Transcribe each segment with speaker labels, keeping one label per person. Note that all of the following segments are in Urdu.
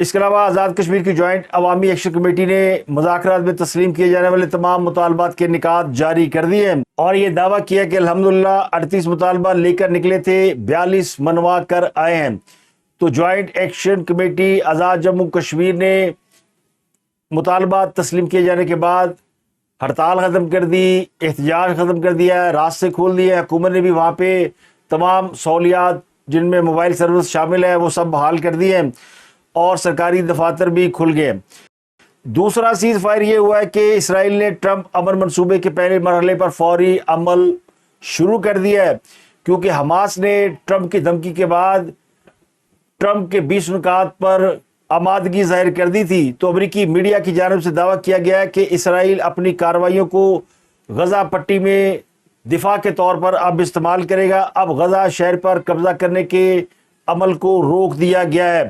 Speaker 1: اس کے علاوہ آزاد کشمیر کی جوائنٹ عوامی ایکشن کمیٹی نے مذاکرات میں تسلیم کیے جانے والے تمام مطالبات کے نکات جاری کر دیے اور یہ دعویٰ کیا کہ الحمدللہ 38 مطالبہ لے کر نکلے تھے، 42 منوا کر آئے ہیں۔ تو جوائنٹ ایکشن کمیٹی آزاد جموں کشمیر نے مطالبات تسلیم کیے جانے کے بعد ہڑتال ختم کر دی، احتجاج ختم کر دیا ہے، راستے کھول دیے۔ حکومت نے بھی وہاں پہ تمام سہولیات جن میں موبائل سروس شامل ہے وہ سب بحال کر دیے ہیں اور سرکاری دفاتر بھی کھل گئے۔ دوسرا سیز فائر یہ ہوا ہے کہ اسرائیل نے ٹرمپ امن منصوبے کے پہلے مرحلے پر فوری عمل شروع کر دیا ہے، کیونکہ حماس نے ٹرمپ کی دھمکی کے بعد ٹرمپ کے 20 نکات پر آمادگی ظاہر کر دی تھی۔ تو امریکی میڈیا کی جانب سے دعویٰ کیا گیا ہے کہ اسرائیل اپنی کارروائیوں کو غزہ پٹی میں دفاع کے طور پر اب استعمال کرے گا۔ اب غزہ شہر پر قبضہ کرنے کے عمل کو روک دیا گیا ہے۔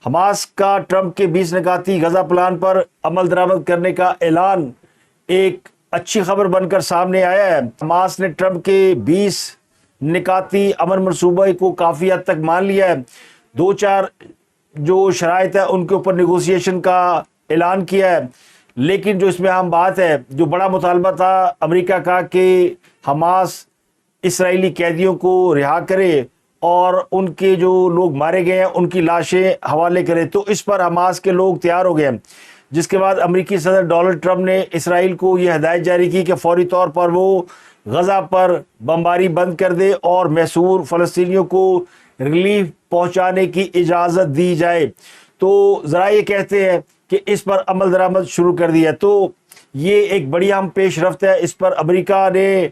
Speaker 1: حماس کا ٹرمپ کے 20 نکاتی غزہ پلان پر عمل درآمد کرنے کا اعلان ایک اچھی خبر بن کر سامنے آیا ہے۔ حماس نے ٹرمپ کے 20 نکاتی امن منصوبے کو کافی حد تک مان لیا ہے۔ 2-4 جو شرائط ہے ان کے اوپر نیگوسیشن کا اعلان کیا ہے، لیکن جو اس میں اہم بات ہے، جو بڑا مطالبہ تھا امریکہ کا کہ حماس اسرائیلی قیدیوں کو رہا کرے اور ان کے جو لوگ مارے گئے ہیں ان کی لاشیں حوالے کرے، تو اس پر حماس کے لوگ تیار ہو گئے ہیں۔ جس کے بعد امریکی صدر ڈونلڈ ٹرمپ نے اسرائیل کو یہ ہدایت جاری کی کہ فوری طور پر وہ غزہ پر بمباری بند کر دے اور محصور فلسطینیوں کو ریلیف پہنچانے کی اجازت دی جائے۔ تو ذرائع یہ کہتے ہیں کہ اس پر عمل درآمد شروع کر دیا۔ تو یہ ایک بڑی اہم پیش رفت ہے۔ اس پر امریکہ نے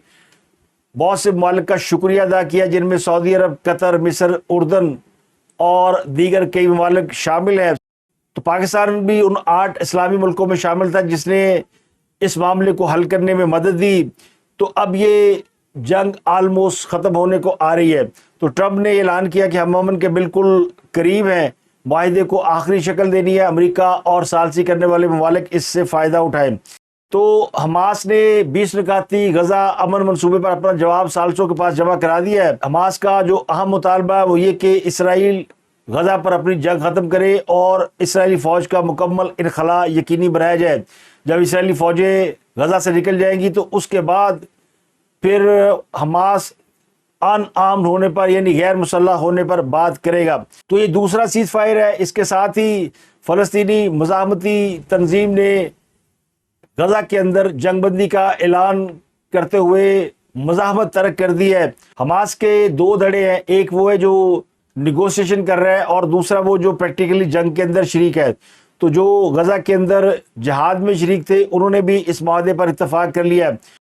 Speaker 1: بہت سے ممالک کا شکریہ ادا کیا، جن میں سعودی عرب، قطر، مصر، اردن اور دیگر کئی ممالک شامل ہیں۔ تو پاکستان بھی ان 8 اسلامی ملکوں میں شامل تھا جس نے اس معاملے کو حل کرنے میں مدد دی۔ تو اب یہ جنگ آلموسٹ ختم ہونے کو آ رہی ہے۔ تو ٹرمپ نے اعلان کیا کہ ہم امن کے بالکل قریب ہیں، معاہدے کو آخری شکل دینی ہے، امریکہ اور ثالثی کرنے والے ممالک اس سے فائدہ اٹھائیں۔ تو حماس نے 20 نکاتی غزہ امن منصوبے پر اپنا جواب ثالثوں کے پاس جمع کرا دیا ہے۔ حماس کا جو اہم مطالبہ ہے وہ یہ کہ اسرائیل غزہ پر اپنی جنگ ختم کرے اور اسرائیلی فوج کا مکمل انخلاء یقینی بنایا جائے۔ جب اسرائیلی فوجیں غزہ سے نکل جائیں گی تو اس کے بعد پھر حماس ان آرمڈ ہونے پر یعنی غیر مسلح ہونے پر بات کرے گا۔ تو یہ دوسرا سیز فائر ہے۔ اس کے ساتھ ہی فلسطینی مزاحمتی تنظیم نے غزہ کے اندر جنگ بندی کا اعلان کرتے ہوئے مزاحمت ترک کر دی ہے۔ حماس کے 2 دھڑے ہیں، ایک وہ ہے جو نیگوسیشن کر رہا ہے اور دوسرا وہ جو پریکٹیکلی جنگ کے اندر شریک ہے۔ تو جو غزہ کے اندر جہاد میں شریک تھے انہوں نے بھی اس معاہدے پر اتفاق کر لیا ہے۔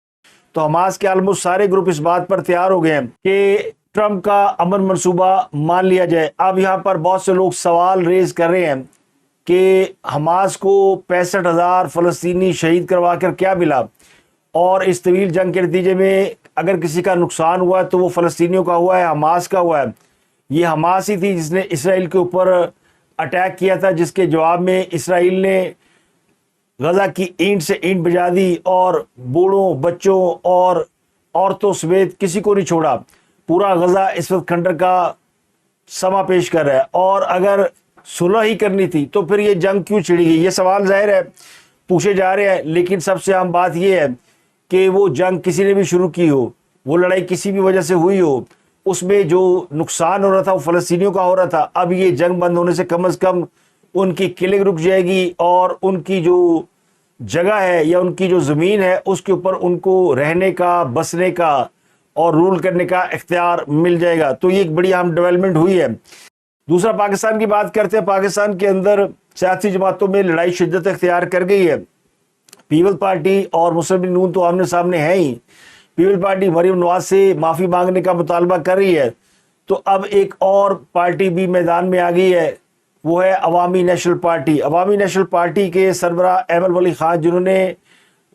Speaker 1: تو حماس کے آلموسٹ سارے گروپ اس بات پر تیار ہو گئے ہیں کہ ٹرمپ کا امن منصوبہ مان لیا جائے۔ اب یہاں پر بہت سے لوگ سوال ریز کر رہے ہیں کہ حماس کو 65,000 فلسطینی شہید کروا کر کیا ملا، اور اس طویل جنگ کے نتیجے میں اگر کسی کا نقصان ہوا ہے تو وہ فلسطینیوں کا ہوا ہے، حماس کا ہوا ہے۔ یہ حماس ہی تھی جس نے اسرائیل کے اوپر اٹیک کیا تھا، جس کے جواب میں اسرائیل نے غزہ کی اینٹ سے اینٹ بجا دی اور بوڑھوں، بچوں اور عورتوں سمیت کسی کو نہیں چھوڑا۔ پورا غزہ اس وقت کھنڈر کا سما پیش کر رہا ہے، اور اگر صلح ہی کرنی تھی تو پھر یہ جنگ کیوں چھڑی گئی؟ یہ سوال ظاہر ہے پوچھے جا رہے ہیں، لیکن سب سے اہم بات یہ ہے کہ وہ جنگ کسی نے بھی شروع کی ہو، وہ لڑائی کسی بھی وجہ سے ہوئی ہو، اس میں جو نقصان ہو رہا تھا وہ فلسطینیوں کا ہو رہا تھا۔ اب یہ جنگ بند ہونے سے کم از کم ان کی کلنگ رک جائے گی اور ان کی جو جگہ ہے یا ان کی جو زمین ہے اس کے اوپر ان کو رہنے کا، بسنے کا اور رول کرنے کا اختیار مل جائے گا۔ تو یہ ایک بڑی اہم ڈیولپمنٹ ہوئی ہے۔ دوسرا پاکستان کی بات کرتے ہیں۔ پاکستان کے اندر سیاسی جماعتوں میں لڑائی شدت اختیار کر گئی ہے۔ پیپل پارٹی اور مسلم لیگ نون تو آمنے سامنے ہیں ہی۔ پیپل پارٹی مریم نواز سے معافی مانگنے کا مطالبہ کر رہی ہے، تو اب ایک اور پارٹی بھی میدان میں آ گئی ہے، وہ ہے عوامی نیشنل پارٹی۔ عوامی نیشنل پارٹی کے سربراہ احمد ولی خان جنہوں نے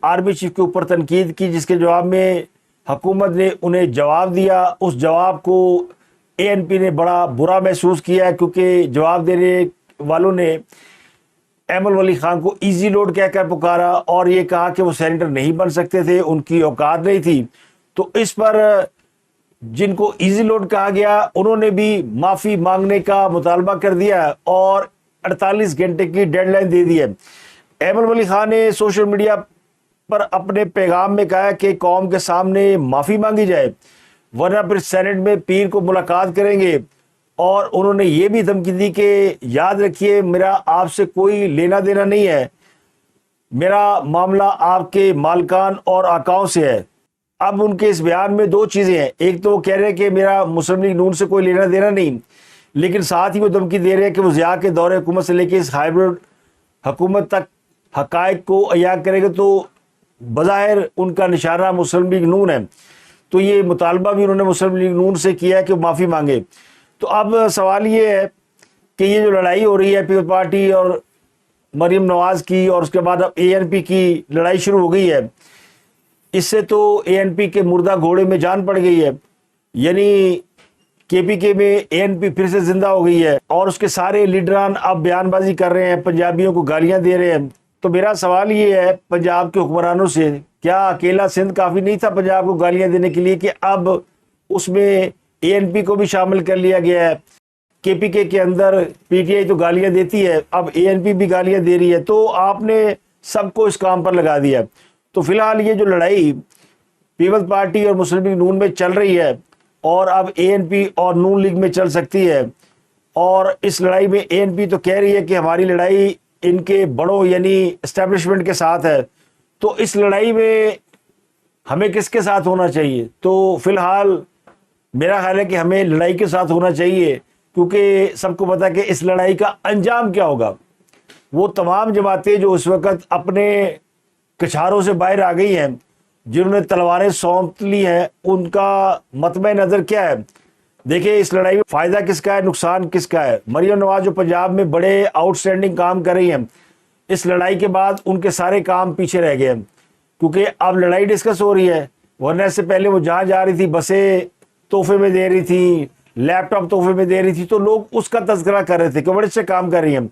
Speaker 1: آرمی چیف کے اوپر تنقید کی، جس کے جواب میں حکومت نے انہیں جواب دیا، اس جواب کو اے این پی نے بڑا برا محسوس کیا ہے، کیونکہ جواب دینے والوں نے احمد ولی خان کو ایزی لوڈ کہہ کر پکارا اور یہ کہا کہ وہ سینیٹر نہیں بن سکتے تھے، ان کی اوقات نہیں تھی۔ تو اس پر جن کو ایزی لوڈ کہا گیا انہوں نے بھی معافی مانگنے کا مطالبہ کر دیا اور 48 گھنٹے کی ڈیڈ لائن دے دی ہے۔ ایمن ولی خان نے سوشل میڈیا پر اپنے پیغام میں کہا کہ قوم کے سامنے معافی مانگی جائے ورنہ پھر سینٹ میں پیر کو ملاقات کریں گے، اور انہوں نے یہ بھی دھمکی دی کہ یاد رکھیے میرا آپ سے کوئی لینا دینا نہیں ہے، میرا معاملہ آپ کے مالکان اور آقاؤں سے ہے۔ اب ان کے اس بیان میں دو چیزیں ہیں، ایک تو وہ کہہ رہے ہیں کہ میرا مسلم لیگ نون سے کوئی لینا دینا نہیں، لیکن ساتھ ہی وہ دھمکی دے رہے ہیں کہ وہ ضیاء کے دور حکومت سے لے کے اس ہائیبرڈ حکومت تک حقائق کو عیاں کرے گا، تو بظاہر ان کا نشانہ مسلم لیگ نون ہے، تو یہ مطالبہ بھی انہوں نے مسلم لیگ نون سے کیا ہے کہ وہ معافی مانگے۔ تو اب سوال یہ ہے کہ یہ جو لڑائی ہو رہی ہے پیپلز پارٹی اور مریم نواز کی، اور اس کے بعد اب اے این پی کی لڑائی شروع ہو گئی ہے، اس سے تو اے این پی کے مردہ گھوڑے میں جان پڑ گئی ہے، یعنی کے پی کے میں اے این پی پھر سے زندہ ہو گئی ہے، اور اس کے سارے لیڈران اب بیان بازی کر رہے ہیں، پنجابیوں کو گالیاں دے رہے ہیں۔ تو میرا سوال یہ ہے پنجاب کے حکمرانوں سے، کیا اکیلا سندھ کافی نہیں تھا پنجاب کو گالیاں دینے کے لیے کہ اب اس میں اے این پی کو بھی شامل کر لیا گیا ہے؟ کے پی کے اندر پی ٹی آئی تو گالیاں دیتی ہے، اب اے این پی بھی گالیاں دے رہی ہے، تو آپ نے سب کو اس کام پر لگا دیا۔ تو فی الحال یہ جو لڑائی پیپلز پارٹی اور مسلم لیگ نون میں چل رہی ہے، اور اب اے این پی اور نون لیگ میں چل سکتی ہے، اور اس لڑائی میں اے این پی تو کہہ رہی ہے کہ ہماری لڑائی ان کے بڑوں یعنی اسٹیبلشمنٹ کے ساتھ ہے، تو اس لڑائی میں ہمیں کس کے ساتھ ہونا چاہیے؟ تو فی الحال میرا خیال ہے کہ ہمیں لڑائی کے ساتھ ہونا چاہیے، کیونکہ سب کو پتا کہ اس لڑائی کا انجام کیا ہوگا۔ وہ تمام جماعتیں جو اس وقت اپنے کچھاروں سے باہر آ گئی ہیں، جنہوں نے تلواریں سونپ لی ہیں، ان کا مطمع نظر کیا ہے؟ دیکھیں اس لڑائی میں فائدہ کس کا ہے، نقصان کس کا ہے؟ مریم نواز جو پنجاب میں بڑے آؤٹ اسٹینڈنگ کام کر رہی ہیں، اس لڑائی کے بعد ان کے سارے کام پیچھے رہ گئے ہیں، کیونکہ اب لڑائی ڈسکس ہو رہی ہے، ورنہ اس سے پہلے وہ جہاں جا رہی تھی بسیں تحفے میں دے رہی تھی، لیپ ٹاپ تحفے میں دے رہی تھی، تو لوگ اس کا تذکرہ کر رہے تھے کہ بڑے اچھے کام کر رہی ہیں۔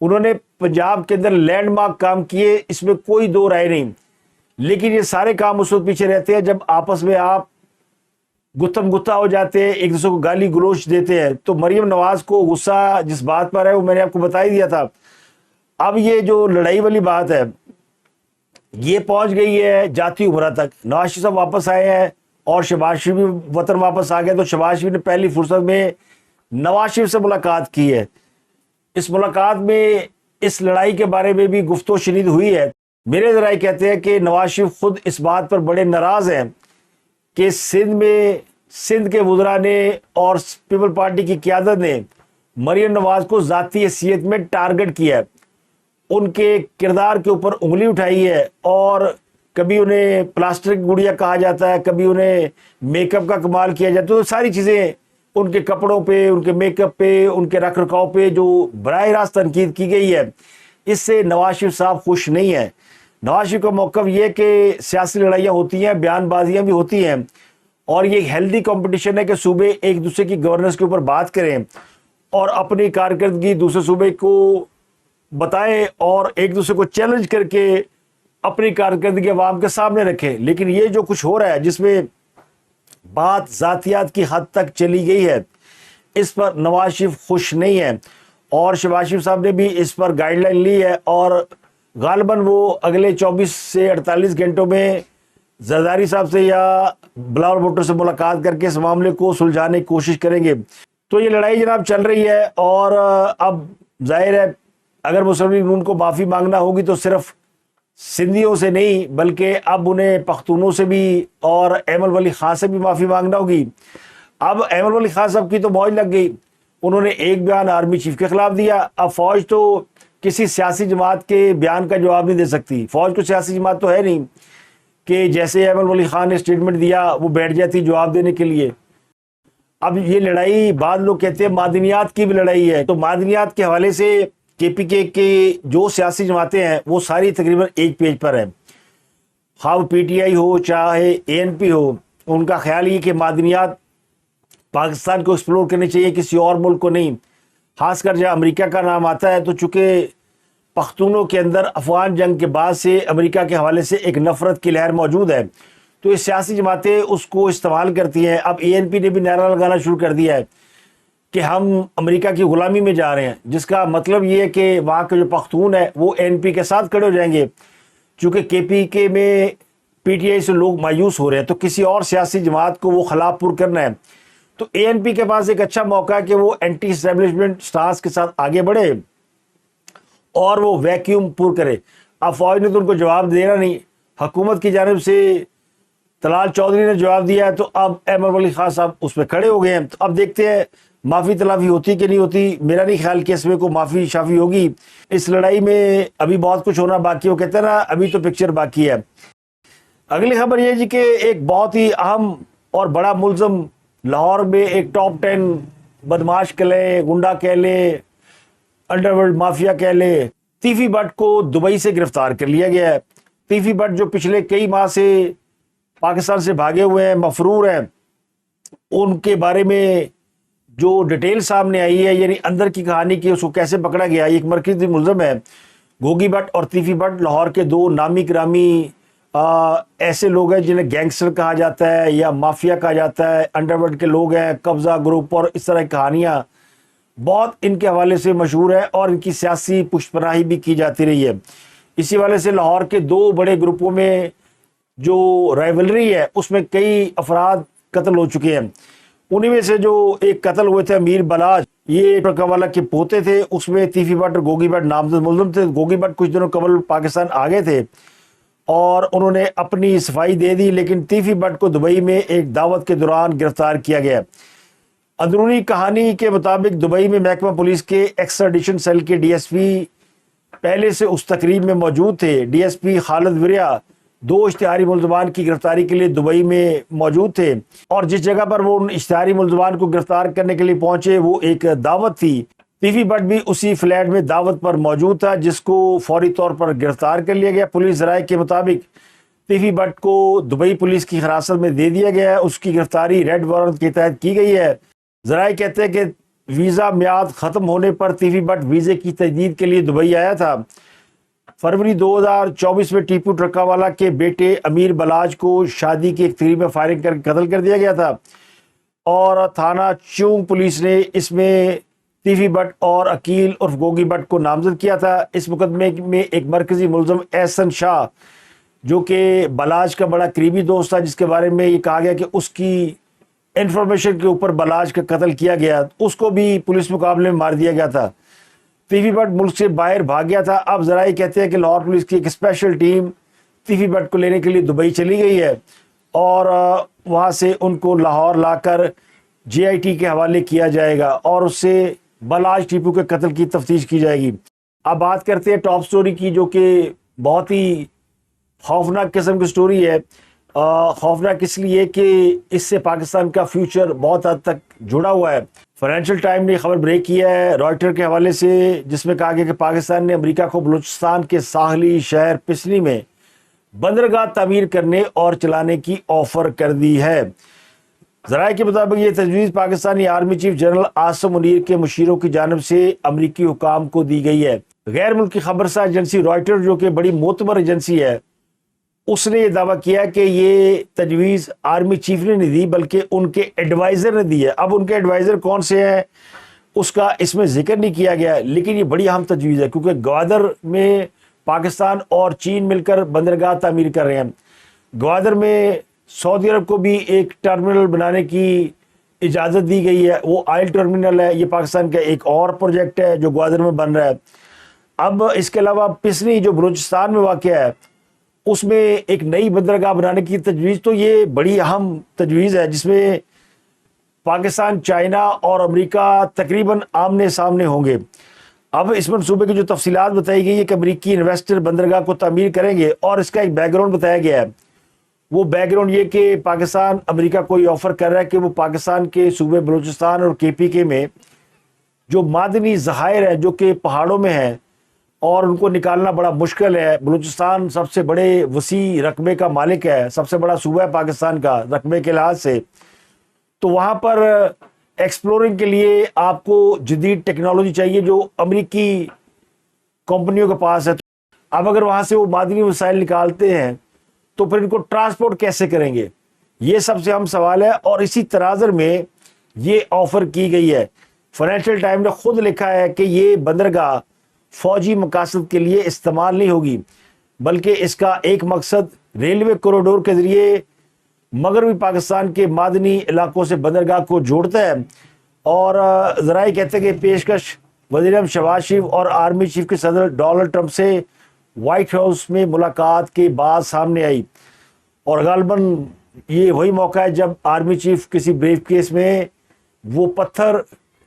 Speaker 1: انہوں نے پنجاب کے اندر لینڈ مارک کام کیے، اس میں کوئی دو رائے نہیں، لیکن یہ سارے کام اس وقت پیچھے رہتے ہیں جب آپس میں آپ گتم گتا ہو جاتے ہیں، ایک دوسرے کو گالی گلوچ دیتے ہیں۔ تو مریم نواز کو غصہ جس بات پر ہے وہ میں نے آپ کو بتا ہی دیا تھا۔ اب یہ جو لڑائی والی بات ہے یہ پہنچ گئی ہے جاتی عمرہ تک۔ نواز شریف صاحب واپس آئے ہیں اور شہباز شریف بھی وطن واپس آ گئے، تو شہباز شریف نے پہلی فرصت میں نواز شریف سے ملاقات کی ہے۔ اس ملاقات میں اس لڑائی کے بارے میں بھی گفت و شنید ہوئی ہے۔ میرے ذرائع کہتے ہیں کہ نواز شریف خود اس بات پر بڑے ناراض ہیں کہ سندھ کے وزراء نے اور پیپل پارٹی کی قیادت نے مریم نواز کو ذاتی حیثیت میں ٹارگٹ کیا ہے، ان کے کردار کے اوپر انگلی اٹھائی ہے، اور کبھی انہیں پلاسٹک گڑیا کہا جاتا ہے، کبھی انہیں میک اپ کا کمال کیا جاتا ہے، تو ساری چیزیں ان کے کپڑوں پہ، ان کے میک اپ پہ، ان کے رکھ رکھاؤ پہ جو براہ راست تنقید کی گئی ہے، اس سے نواز شریف صاحب خوش نہیں ہیں۔ نواز شریف کا موقف یہ کہ سیاسی لڑائیاں ہوتی ہیں، بیان بازیاں بھی ہوتی ہیں، اور یہ ہیلدی کمپٹیشن ہے کہ صوبے ایک دوسرے کی گورننس کے اوپر بات کریں اور اپنی کارکردگی دوسرے صوبے کو بتائیں اور ایک دوسرے کو چیلنج کر کے اپنی کارکردگی عوام کے سامنے رکھیں۔ لیکن یہ جو کچھ ہو رہا ہے جس میں بات ذاتیات کی حد تک چلی گئی ہے، اس پر نواز شریف خوش نہیں ہے، اور شہباز شریف صاحب نے بھی اس پر گائیڈ لائن لی ہے، اور غالباً وہ اگلے 24 سے 48 گھنٹوں میں زرداری صاحب سے یا بلاول بھٹو سے ملاقات کر کے اس معاملے کو سلجھانے کی کوشش کریں گے۔ تو یہ لڑائی جناب چل رہی ہے، اور اب ظاہر ہے اگر مسلم لیگ نون کو معافی مانگنا ہوگی تو صرف سندھیوں سے نہیں بلکہ اب انہیں پختونوں سے بھی اور ایمن ولی خان سے بھی معافی مانگنا ہوگی۔ اب ایمن ولی خان صاحب کی تو موج لگ گئی، انہوں نے ایک بیان آرمی چیف کے خلاف دیا۔ اب فوج تو کسی سیاسی جماعت کے بیان کا جواب نہیں دے سکتی، فوج کو سیاسی جماعت تو ہے نہیں کہ جیسے ایمن ولی خان نے اسٹیٹمنٹ دیا وہ بیٹھ جاتی جواب دینے کے لیے۔ اب یہ لڑائی بعض لوگ کہتے ہیں معدنیات کی بھی لڑائی ہے، تو معدنیات کے حوالے سے کے پی کے جو سیاسی جماعتیں ہیں وہ ساری تقریباً ایک پیج پر ہیں، خواہ وہ پی ٹی آئی ہو چاہے اے این پی ہو، ان کا خیال یہ کہ معدنیات پاکستان کو ایکسپلور کرنی چاہیے، کسی اور ملک کو نہیں۔ خاص کر جہاں امریکہ کا نام آتا ہے تو چونکہ پختونوں کے اندر افغان جنگ کے بعد سے امریکہ کے حوالے سے ایک نفرت کی لہر موجود ہے، تو یہ سیاسی جماعتیں اس کو استعمال کرتی ہیں۔ اب اے این پی نے بھی نعرہ لگانا شروع کر دیا ہے کہ ہم امریکہ کی غلامی میں جا رہے ہیں، جس کا مطلب یہ ہے کہ وہاں کے جو پختون ہے وہ این پی کے ساتھ کھڑے ہو جائیں گے۔ چونکہ کے پی کے میں پی ٹی آئی سے لوگ مایوس ہو رہے ہیں، تو کسی اور سیاسی جماعت کو وہ خلا پر کرنا ہے، تو اے این پی کے پاس ایک اچھا موقع ہے کہ وہ اینٹی اسٹیبلشمنٹ سٹانس کے ساتھ آگے بڑھے اور وہ ویکیوم پر کرے۔ اب فوج نے تو ان کو جواب دینا نہیں، حکومت کی جانب سے طلال چودھری نے جواب دیا ہے، تو اب احمد ولی خان صاحب اس پہ کھڑے ہو گئے ہیں۔ تو اب دیکھتے ہیں معافی تلافی ہوتی کہ نہیں ہوتی۔ میرا نہیں خیال کہ اس میں کوئی معافی شافی ہوگی، اس لڑائی میں ابھی بہت کچھ ہونا باقی ہے۔ وہ کہتے ہیں نا ابھی تو پکچر باقی ہے۔ اگلی خبر یہ جی کہ ایک بہت ہی اہم اور بڑا ملزم لاہور میں ایک ٹاپ 10 بدماش کہہ لیں، گنڈا کہہ لیں، انڈر ورلڈ مافیا کہہ لیں، تیفی بٹ کو دبئی سے گرفتار کر لیا گیا ہے۔ تیفی بٹ جو پچھلے کئی ماہ سے پاکستان سے بھاگے ہوئے ہیں، مفرور ہیں، ان کے بارے میں جو ڈیٹیل سامنے آئی ہے، یعنی اندر کی کہانی کی اس کو کیسے پکڑا گیا، ایک مرکزی ملزم ہے۔ گوگی بٹ اور تیفی بٹ لاہور کے دو نامی گرامی ایسے لوگ ہیں جنہیں گینگسٹر کہا جاتا ہے یا مافیا کہا جاتا ہے، انڈر ورلڈ کے لوگ ہیں، قبضہ گروپ اور اس طرح کی کہانیاں بہت ان کے حوالے سے مشہور ہے اور ان کی سیاسی پشت پناہی بھی کی جاتی رہی ہے۔ اسی حوالے سے لاہور کے دو بڑے گروپوں میں جو رائیولری ہے اس میں کئی افراد قتل ہو چکے ہیں۔ انہی میں سے جو ایک قتل ہوئے تھے امیر بلاج، یہ ٹرکا والا کے پوتے تھے، اس میں تیفی بٹ اور گوگی بٹ نامزد ملزم تھے۔ گوگی بٹ کچھ دنوں قبل پاکستان آ گئے تھے اور انہوں نے اپنی صفائی دے دی، لیکن تیفی بٹ کو دبئی میں ایک دعوت کے دوران گرفتار کیا گیا۔ اندرونی کہانی کے مطابق دبئی میں محکمہ پولیس کے ایکسٹراڈیشن سیل کے ڈی ایس پی پہلے سے اس تقریب میں موجود تھے۔ ڈی ایس پی خالد وریا دو اشتہاری ملزمان کی گرفتاری کے لیے دبئی میں موجود تھے، اور جس جگہ پر وہ ان اشتہاری ملزمان کو گرفتار کرنے کے لیے پہنچے وہ ایک دعوت تھی۔ تیفی بٹ بھی اسی فلیٹ میں دعوت پر موجود تھا، جس کو فوری طور پر گرفتار کر لیا گیا۔ پولیس ذرائع کے مطابق تیفی بٹ کو دبئی پولیس کی حراست میں دے دیا گیا ہے۔ اس کی گرفتاری ریڈ وارنٹ کے تحت کی گئی ہے۔ ذرائع کہتے ہیں کہ ویزا میعاد ختم ہونے پر تیفی بٹ ویزے کی تجدید کے لیے دبئی آیا تھا۔ فروری 2024 میں ٹیپو ٹرکا والا کے بیٹے امیر بلاج کو شادی کی ایک تقریب میں فائرنگ کر کے قتل کر دیا گیا تھا، اور تھانہ چونگ پولیس نے اس میں تیفی بٹ اور عقیل عرف گوگی بٹ کو نامزد کیا تھا۔ اس مقدمے میں ایک مرکزی ملزم احسن شاہ، جو کہ بلاج کا بڑا قریبی دوست تھا، جس کے بارے میں یہ کہا گیا کہ اس کی انفارمیشن کے اوپر بلاج کا قتل کیا گیا، اس کو بھی پولیس مقابلے میں مار دیا گیا تھا۔ تیفی بٹ ملک سے باہر بھاگ گیا تھا۔ اب ذرائع کہتے ہیں کہ لاہور پولیس کی ایک اسپیشل ٹیم تیفی بٹ کو لینے کے لیے دبئی چلی گئی ہے، اور وہاں سے ان کو لاہور لا کر جے آئی ٹی کے حوالے کیا جائے گا اور اس سے بلاج ٹیپو کے قتل کی تفتیش کی جائے گی۔ اب بات کرتے ہیں ٹاپ سٹوری کی، جو کہ بہت ہی خوفناک قسم کی سٹوری ہے۔ خوفناک اس لیے کہ اس سے پاکستان کا فیوچر بہت حد تک جڑا ہوا ہے۔ فائنینشل ٹائم نے خبر بریک کیا ہے رائٹر کے حوالے سے، جس میں کہا گیا کہ پاکستان نے امریکہ کو بلوچستان کے ساحلی شہر پسنی میں بندرگاہ تعمیر کرنے اور چلانے کی آفر کر دی ہے۔ ذرائع کے مطابق یہ تجویز Pakistani army chief general Asim Munir کے مشیروں کی جانب سے امریکی حکام کو دی گئی ہے۔ غیر ملکی خبرساز ایجنسی رائٹر، جو کہ بڑی معتبر ایجنسی ہے، اس نے یہ دعویٰ کیا کہ یہ تجویز آرمی چیف نے نہیں دی بلکہ ان کے ایڈوائزر نے دی ہے۔ اب ان کے ایڈوائزر کون سے ہیں اس کا اس میں ذکر نہیں کیا گیا، لیکن یہ بڑی اہم تجویز ہے، کیونکہ گوادر میں پاکستان اور چین مل کر بندرگاہ تعمیر کر رہے ہیں۔ گوادر میں سعودی عرب کو بھی ایک ٹرمینل بنانے کی اجازت دی گئی ہے، وہ آئل ٹرمینل ہے۔ یہ پاکستان کا ایک اور پروجیکٹ ہے جو گوادر میں بن رہا ہے۔ اب اس کے علاوہ پسنی جو بلوچستان میں واقع ہے، اس میں ایک نئی بندرگاہ بنانے کی تجویز، تو یہ بڑی اہم تجویز ہے، جس میں پاکستان، چائنا اور امریکہ تقریباً آمنے سامنے ہوں گے۔ اب اس منصوبے کی جو تفصیلات بتائی گئی ہے کہ امریکی انویسٹر بندرگاہ کو تعمیر کریں گے، اور اس کا ایک بیک گراؤنڈ بتایا گیا ہے۔ وہ بیک گراؤنڈ یہ کہ پاکستان امریکہ کو یہ آفر کر رہا ہے کہ وہ پاکستان کے صوبے بلوچستان اور کے پی کے میں جو معدنی ذخائر ہیں جو کہ پہاڑوں میں ہیں اور ان کو نکالنا بڑا مشکل ہے، بلوچستان سب سے بڑے وسیع رقبے کا مالک ہے، سب سے بڑا صوبہ ہے پاکستان کا رقبے کے لحاظ سے، تو وہاں پر ایکسپلورنگ کے لیے آپ کو جدید ٹیکنالوجی چاہیے جو امریکی کمپنیوں کے پاس ہے۔ اب اگر وہاں سے وہ معدنی وسائل نکالتے ہیں تو پھر ان کو ٹرانسپورٹ کیسے کریں گے، یہ سب سے اہم سوال ہے، اور اسی تناظر میں یہ آفر کی گئی ہے۔ فائنینشیل ٹائم نے خود لکھا ہے کہ یہ بندرگاہ فوجی مقاصد کے لیے استعمال نہیں ہوگی، بلکہ اس کا ایک مقصد ریلوے کوریڈور کے ذریعے مغربی پاکستان کے معدنی علاقوں سے بندرگاہ کو جوڑتا ہے۔ اور ذرائع کہتے ہیں کہ پیشکش وزیر اعظم شہباز شریف اور آرمی چیف کے صدر ڈونلڈ ٹرمپ سے وائٹ ہاؤس میں ملاقات کے بعد سامنے آئی، اور غالباً یہ وہی موقع ہے جب آرمی چیف کسی بریف کیس میں وہ پتھر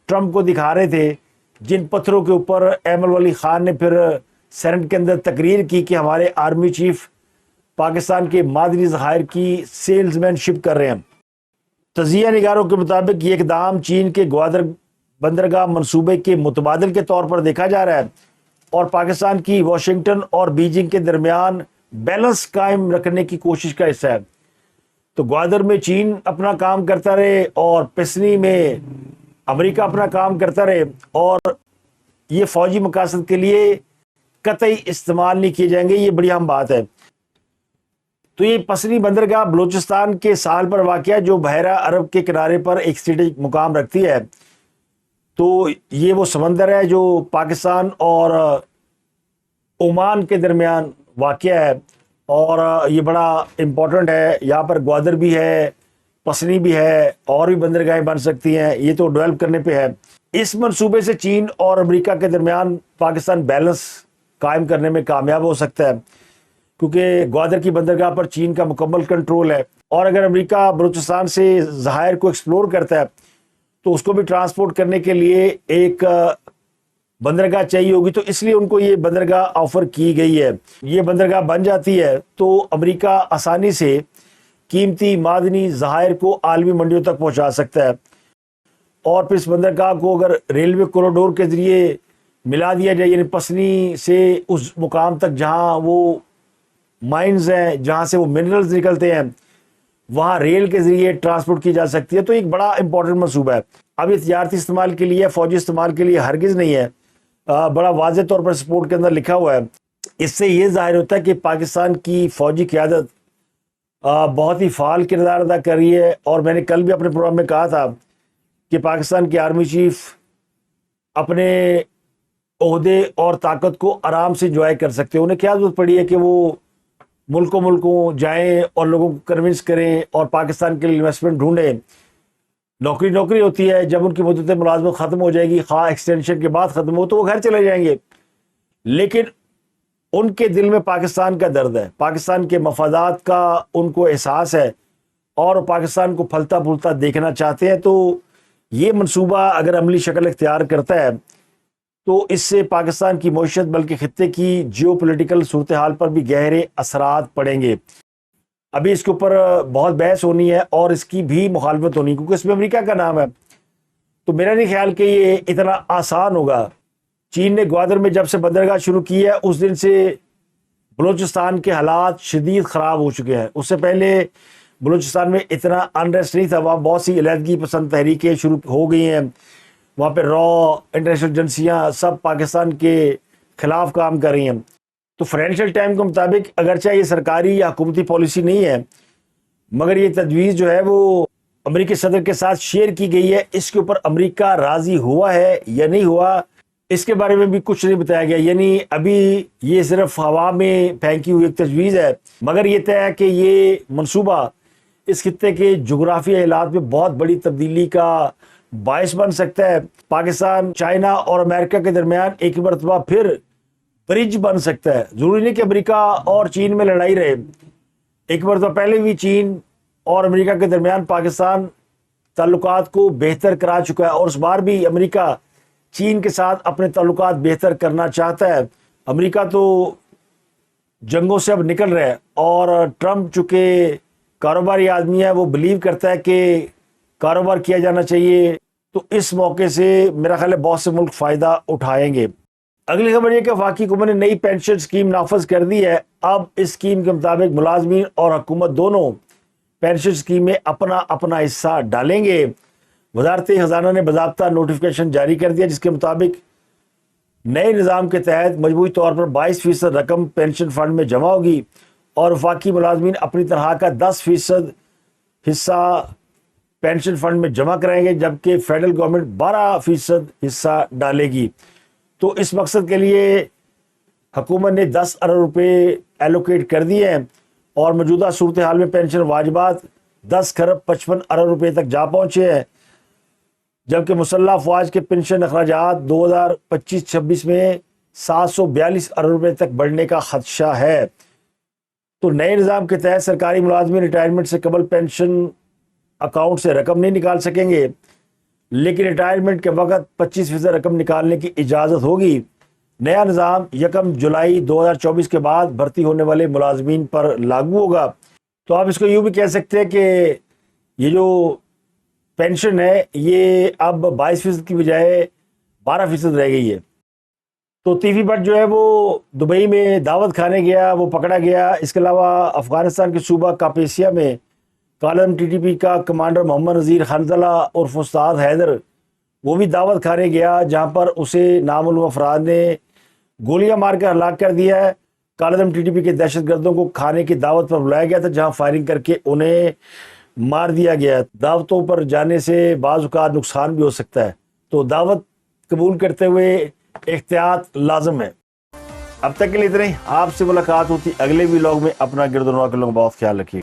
Speaker 1: ٹرمپ کو دکھا رہے تھے، جن پتھروں کے اوپر ایمل ولی خان نے پھر سینٹ کے اندر تقریر کی کہ ہمارے آرمی چیف پاکستان کے معدنی ذخائر کی سیلز مین شپ کر رہے ہیں۔ تجزیہ نگاروں کے مطابق یہ اقدام چین کے گوادر بندرگاہ منصوبے کے متبادل کے طور پر دیکھا جا رہا ہے، اور پاکستان کی واشنگٹن اور بیجنگ کے درمیان بیلنس قائم رکھنے کی کوشش کا حصہ ہے۔ تو گوادر میں چین اپنا کام کرتا رہے اور پسنی میں امریکہ اپنا کام کرتا رہے، اور یہ فوجی مقاصد کے لیے قطعی استعمال نہیں کیے جائیں گے، یہ بڑی اہم بات ہے۔ تو یہ پسنی بندرگاہ بلوچستان کے ساحل پر واقع ہے، جو بحیرہ عرب کے کنارے پر ایک اسٹریٹجک مقام رکھتی ہے۔ تو یہ وہ سمندر ہے جو پاکستان اور عمان کے درمیان واقع ہے، اور یہ بڑا امپورٹنٹ ہے۔ یہاں پر گوادر بھی ہے، پسنی بھی ہے، اور بھی بندرگاہیں بن سکتی ہیں، یہ تو ڈیولپ کرنے پہ ہے۔ اس منصوبے سے چین اور امریکہ کے درمیان پاکستان بیلنس قائم کرنے میں کامیاب ہو سکتا ہے، کیونکہ گوادر کی بندرگاہ پر چین کا مکمل کنٹرول ہے، اور اگر امریکہ بلوچستان سے ذخائر کو ایکسپلور کرتا ہے تو اس کو بھی ٹرانسپورٹ کرنے کے لیے ایک بندرگاہ چاہیے ہوگی، تو اس لیے ان کو یہ بندرگاہ آفر کی گئی ہے۔ یہ بندرگاہ بن جاتی ہے تو امریکہ آسانی سے قیمتی معدنی ذخائر کو عالمی منڈیوں تک پہنچا سکتا ہے، اور پھر اس بندرگاہ کو اگر ریلوے کوریڈور کے ذریعے ملا دیا جائے، یعنی پسنی سے اس مقام تک جہاں وہ مائنز ہیں، جہاں سے وہ منرلز نکلتے ہیں، وہاں ریل کے ذریعے ٹرانسپورٹ کی جا سکتی ہے، تو ایک بڑا امپورٹنٹ منصوبہ ہے۔ اب یہ تجارتی استعمال کے لیے، فوجی استعمال کے لیے ہرگز نہیں ہے، بڑا واضح طور پر سپورٹ کے اندر لکھا ہوا ہے۔ اس سے یہ ظاہر ہوتا ہے کہ پاکستان کی فوجی قیادت بہت ہی فعال کردار ادا کر رہی ہے، اور میں نے کل بھی اپنے پروگرام میں کہا تھا کہ پاکستان کے آرمی چیف اپنے عہدے اور طاقت کو آرام سے انجوائے کر سکتے ہیں۔ انہیں کیا ضرورت پڑی ہے کہ وہ ملکوں جائیں اور لوگوں کو کنونس کریں اور پاکستان کے لیے انویسٹمنٹ ڈھونڈیں۔ نوکری ہوتی ہے، جب ان کی مدت ملازمت ختم ہو جائے گی، خواہ ایکسٹینشن کے بعد ختم ہو، تو وہ گھر چلے جائیں گے، لیکن ان کے دل میں پاکستان کا درد ہے، پاکستان کے مفادات کا ان کو احساس ہے، اور پاکستان کو پھلتا پھولتا دیکھنا چاہتے ہیں۔ تو یہ منصوبہ اگر عملی شکل اختیار کرتا ہے تو اس سے پاکستان کی معیشت بلکہ خطے کی جیو پولیٹیکل صورتحال پر بھی گہرے اثرات پڑیں گے۔ ابھی اس کے اوپر بہت بحث ہونی ہے اور اس کی بھی مخالفت ہونی، کیونکہ اس میں امریکہ کا نام ہے۔ تو میرا نہیں خیال کہ یہ اتنا آسان ہوگا۔ چین نے گوادر میں جب سے بندرگاہ شروع کی ہے، اس دن سے بلوچستان کے حالات شدید خراب ہو چکے ہیں۔ اس سے پہلے بلوچستان میں اتنا انریسٹ نہیں تھا، وہاں بہت سی علیحدگی پسند تحریکیں شروع ہو گئی ہیں، وہاں پہ انٹرنیشنل ایجنسیاں سب پاکستان کے خلاف کام کر رہی ہیں۔ تو فائنینشیل ٹائم کے مطابق اگرچہ یہ سرکاری یا حکومتی پالیسی نہیں ہے، مگر یہ تجویز جو ہے وہ امریکی صدر کے ساتھ شیئر کی گئی ہے۔ اس کے اوپر امریکہ راضی ہوا ہے یا نہیں ہوا، اس کے بارے میں بھی کچھ نہیں بتایا گیا، یعنی ابھی یہ صرف ہوا میں پھینکی ہوئی ایک تجویز ہے، مگر یہ طے ہے کہ یہ منصوبہ اس خطے کے جغرافیائی حالات میں بہت بڑی تبدیلی کا باعث بن سکتا ہے۔ پاکستان، چائنا اور امریکہ کے درمیان ایک مرتبہ پھر برج بن سکتا ہے۔ ضروری نہیں کہ امریکہ اور چین میں لڑائی رہے، ایک مرتبہ پہلے بھی چین اور امریکہ کے درمیان پاکستان تعلقات کو بہتر کرا چکا ہے، اور اس بار بھی امریکہ چین کے ساتھ اپنے تعلقات بہتر کرنا چاہتا ہے۔ امریکہ تو جنگوں سے اب نکل رہا ہے، اور ٹرمپ چونکہ کاروباری آدمی ہے، وہ بلیو کرتا ہے کہ کاروبار کیا جانا چاہیے، تو اس موقع سے میرا خیال ہے بہت سے ملک فائدہ اٹھائیں گے۔ اگلی خبر یہ کہ وفاقی حکومت نے نئی پینشن اسکیم نافذ کر دی ہے۔ اب اس اسکیم کے مطابق ملازمین اور حکومت دونوں پینشن اسکیم میں اپنا اپنا حصہ ڈالیں گے۔ وزارت خزانہ نے باضابطہ نوٹیفکیشن جاری کر دیا، جس کے مطابق نئے نظام کے تحت مجموعی طور پر 22% رقم پینشن فنڈ میں جمع ہوگی، اور وفاقی ملازمین اپنی تنخواہ کا 10% حصہ پینشن فنڈ میں جمع کرائیں گے، جبکہ فیڈرل گورنمنٹ 12% حصہ ڈالے گی۔ تو اس مقصد کے لیے حکومت نے 10 ارب روپے ایلوکیٹ کر دیے ہیں، اور موجودہ صورتحال میں پینشن واجبات 10,55 کروڑ روپے تک جا پہنچے ہیں، جبکہ مسلح افواج کے پنشن اخراجات 2025-26 میں 742 ارب روپے تک بڑھنے کا خدشہ ہے۔ تو نئے نظام کے تحت سرکاری ملازمین ریٹائرمنٹ سے قبل پینشن اکاؤنٹ سے رقم نہیں نکال سکیں گے، لیکن ریٹائرمنٹ کے وقت 25% رقم نکالنے کی اجازت ہوگی۔ نیا نظام 1 جولائی 2024 کے بعد بھرتی ہونے والے ملازمین پر لاگو ہوگا۔ تو آپ اس کو یوں بھی کہہ سکتے ہیں کہ یہ جو پینشن ہے یہ اب 22% کی بجائے 12% رہ گئی ہے۔ تو تیفی بٹ جو ہے وہ دبئی میں دعوت کھانے گیا، وہ پکڑا گیا۔ اس کے علاوہ افغانستان کے صوبہ کاپیسیا میں کالعدم ٹی ٹی پی کا کمانڈر محمد نذیر حنظلہ عرف استاد حیدر وہ بھی دعوت کھانے گیا، جہاں پر اسے نامعلوم افراد نے گولیاں مار کر ہلاک کر دیا ہے۔ کالعدم ٹی ٹی پی کے دہشت گردوں کو کھانے کی دعوت پر بلایا گیا تھا، جہاں فائرنگ کر کے انہیں مار دیا گیا۔ دعوتوں پر جانے سے بعض اوقات نقصان بھی ہو سکتا ہے، تو دعوت قبول کرتے ہوئے احتیاط لازم ہے۔ اب تک کے لیے اتنا ہی، آپ سے ملاقات ہوتی اگلے ولاگ میں۔ اپنا گرد و نواح کے لوگوں کا بہت خیال رکھیے۔